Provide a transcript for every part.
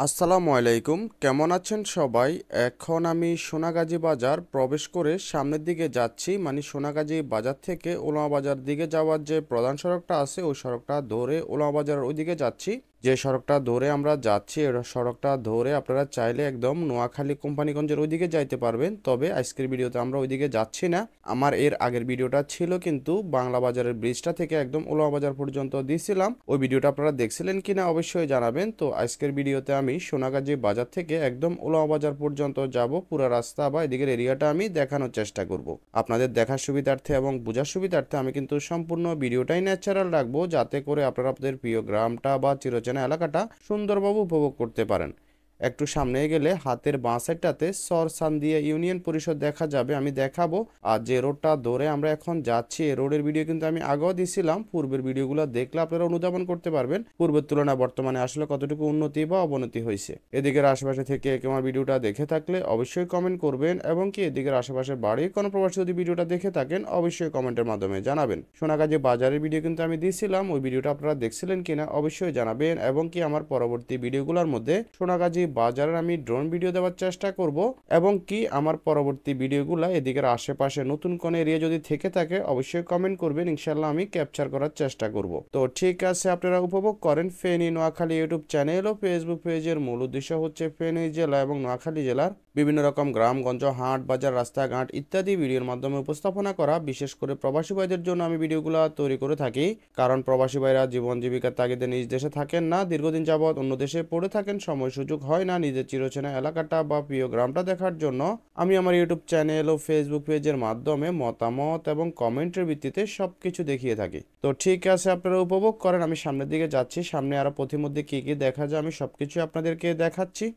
আসসালামু আলাইকুম, কেমন আছেন সবাই? এখন আমি সোনাগাজী বাজার প্রবেশ করে সামনের দিকে যাচ্ছি, মানে সোনাগাজী বাজার থেকে ওলামা বাজার দিকে যাওয়ার যে প্রধান সড়কটা আছে ওই সড়কটা ধরে ওলামা বাজারের ওইদিকে যাচ্ছি। যে সড়কটা ধরে আমরা যাচ্ছি এই সড়কটা ধরে আপনারা চাইলে একদম নোয়াখালী কোম্পানিগঞ্জের ওইদিকে যাইতে পারবেন। তবে আজকের ভিডিওতে আমরা ওইদিকে যাচ্ছি না। আমার এর আগের ভিডিওটা ছিল কিন্তু বাংলা বাজারের ব্রিজটা থেকে একদম ওলামা বাজার পর্যন্ত দিয়েছিলাম। ওই ভিডিওটা আপনারা দেখছিলেন কিনা অবশ্যই জানাবেন। তো আজকের ভিডিওতে আমি সোনাগাজী বাজার থেকে একদম ওলামা বাজার পর্যন্ত যাব, পুরো রাস্তা বা এদিকের এরিয়াটা আমি দেখানোর চেষ্টা করব আপনাদের দেখার সুবিধার্থে এবং বোঝার সুবিধার্থে। আমি কিন্তু সম্পূর্ণ ভিডিওটাই ন্যাচারাল রাখবো, যাতে করে আপনারা আপনাদের প্রিয় গ্রামটা বা চিরচেনা এলাকাটা সুন্দরভাবে উপভোগ করতে পারেন। একটু সামনে গেলে হাতের বাঁ সাইডটাতে সরসান্দিয়া ইউনিয়ন পরিষদ দেখা যাবে, আমি দেখাবো। আর যে রোডটা ধরে আমরা এখন যাচ্ছি এই রোডের ভিডিও কিন্তু আমি আগেও দিছিলাম। পূর্বের ভিডিওগুলো দেখলে আপনারা অনুধাবন করতে পারবেন পূর্বের তুলনায় বর্তমানে আসলে কতটুকু উন্নতি বা অবনতি হয়েছে। এদিকের আশেপাশে থেকে আমার ভিডিওটা দেখে থাকলে অবশ্যই কমেন্ট করবেন, এবং কি এদিকের আশেপাশে বাড়ির কোনো প্রবাসী যদি ভিডিওটা দেখে থাকেন অবশ্যই কমেন্টের মাধ্যমে জানাবেন। সোনাগাজী বাজারের ভিডিও কিন্তু আমি দিয়েছিলাম, ওই ভিডিওটা আপনারা দেখছিলেন কিনা অবশ্যই জানাবেন। এবং কি আমার পরবর্তী ভিডিওগুলোর মধ্যে সোনাগাজী বাজারের আমি ড্রোন ভিডিও দেওয়ার চেষ্টা করব, এবং কি আমার পরবর্তী ভিডিওগুলো এদিকের আশেপাশে নতুন কোন এরিয়া যদি থেকে থাকে অবশ্যই কমেন্ট করবেন, ইনশাল্লাহ আমি ক্যাপচার করার চেষ্টা করব। তো ঠিক আছে, আপনারা উপভোগ করেন ফেনী নোয়াখালী ইউটিউব চ্যানেল ও ফেসবুক পেজের মূল উদ্দেশ্য হচ্ছে ফেনী জেলা এবং নোয়াখালী জেলার বিভিন্ন রকম গ্রামগঞ্জ, হাট বাজার, রাস্তাঘাট ইত্যাদি ভিডিওর মাধ্যমে উপস্থাপনা করা। বিশেষ করে প্রবাসী ভাইদের জন্য আমি ভিডিওগুলো তৈরি করে থাকি, কারণ প্রবাসী ভাইরা জীবন জীবিকার তাগিদে নিজ দেশে থাকেন না, দীর্ঘদিন যাবৎ অন্য দেশে পড়ে থাকেন, সময় সুযোগ হয় না নিজের চিরচেনা এলাকাটা বা প্রিয় গ্রামটা দেখার জন্য। আমি আমার ইউটিউব চ্যানেল ও ফেসবুক পেজের মাধ্যমে মতামত এবং কমেন্টের ভিত্তিতে সবকিছু দেখিয়ে থাকি। তো ঠিক আছে, আপনারা উপভোগ করেন। আমি সামনের দিকে যাচ্ছি, সামনে আরো পথিমধ্যে কি কি দেখা যায় আমি সবকিছু আপনাদেরকে দেখাচ্ছি।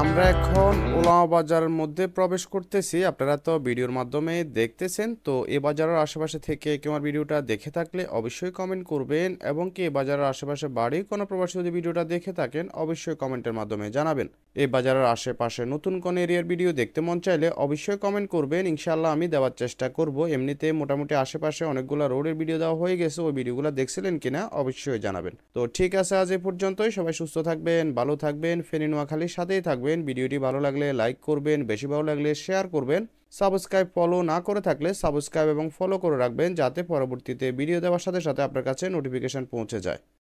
আমরা এখন ওলামা বাজারের মধ্যে প্রবেশ করতেছি, আপনারা তো ভিডিওর মাধ্যমে দেখতেছেন। তো এই বাজারের আশেপাশে থেকে কেউ আমার ভিডিওটা দেখে থাকলে অবশ্যই কমেন্ট করবেন, এবং কি এই বাজারের আশেপাশে বাড়ি কোনো প্রবাসী যদি ভিডিওটা দেখে থাকেন অবশ্যই কমেন্টের মাধ্যমে জানাবেন। এই বাজারের আশেপাশে নতুন কোন এরিয়ার ভিডিও দেখতে মন চাইলে অবশ্যই কমেন্ট করবেন, ইনশাল্লাহ আমি দেওয়ার চেষ্টা করব। এমনিতে মোটামুটি আশেপাশে অনেকগুলো রোডের ভিডিও দেওয়া হয়ে গেছে, ওই ভিডিওগুলো দেখছিলেন কিনা অবশ্যই জানাবেন। তো ঠিক আছে, আজ এই পর্যন্তই। সবাই সুস্থ থাকবেন, ভালো থাকবেন, ফেনী নোয়াখালীর সাথেই থাকবেন। ভিডিওটি ভালো লাগলে লাইক করবেন, বেশি ভালো লাগলে শেয়ার করবেন। সাবস্ক্রাইব ফলো না করে থাকলে সাবস্ক্রাইব এবং ফলো করে রাখবেন, যাতে পরবর্তীতে ভিডিও দেওয়ার সাথে সাথে আপনার কাছে নোটিফিকেশন পৌঁছে যায়।